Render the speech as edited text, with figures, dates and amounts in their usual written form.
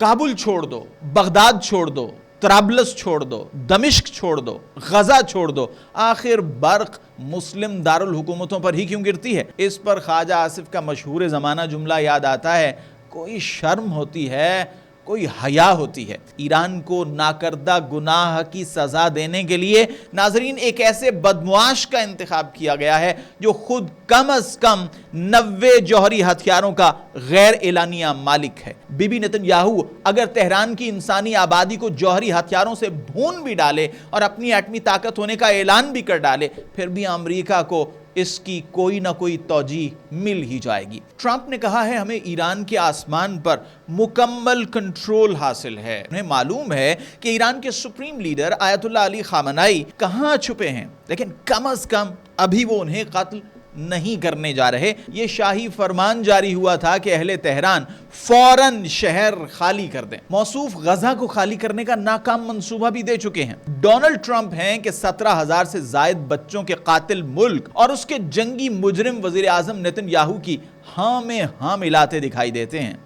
کابل چھوڑ دو، بغداد چھوڑ دو، طرابلس چھوڑ دو، دمشق چھوڑ دو، غزہ چھوڑ دو، آخر برق مسلم دارالحکومتوں پر ہی کیوں گرتی ہے؟ اس پر خواجہ آصف کا مشہور زمانہ جملہ یاد آتا ہے، کوئی شرم ہوتی ہے، کوئی حیا ہوتی ہے۔ ایران کو ناکردہ گناہ کی سزا دینے کے لیے ناظرین ایک ایسے بدمعاش کا انتخاب کیا گیا ہے جو خود کم از کم 90 جوہری ہتھیاروں کا غیر اعلانیہ مالک ہے۔ بی بی نتن یاہو اگر تہران کی انسانی آبادی کو جوہری ہتھیاروں سے بھون بھی ڈالے اور اپنی ایٹمی طاقت ہونے کا اعلان بھی کر ڈالے، پھر بھی امریکہ کو اس کی کوئی نہ کوئی توجیہ مل ہی جائے گی۔ ٹرمپ نے کہا ہے ہمیں ایران کے آسمان پر مکمل کنٹرول حاصل ہے۔ انہیں معلوم ہے کہ ایران کے سپریم لیڈر آیت اللہ علی خامنائی کہاں چھپے ہیں، لیکن کم از کم ابھی وہ انہیں قتل نہیں کرنے جا رہے۔ یہ شاہی فرمان جاری ہوا تھا کہ اہل تہران فوراً شہر خالی کر دیں۔ موصوف غزہ کو خالی کرنے کا ناکام منصوبہ بھی دے چکے ہیں۔ ڈونلڈ ٹرمپ ہیں کہ 17,000 سے زائد بچوں کے قاتل ملک اور اس کے جنگی مجرم وزیر اعظم نتن یاہو کی ہاں میں ہاں ملاتے دکھائی دیتے ہیں۔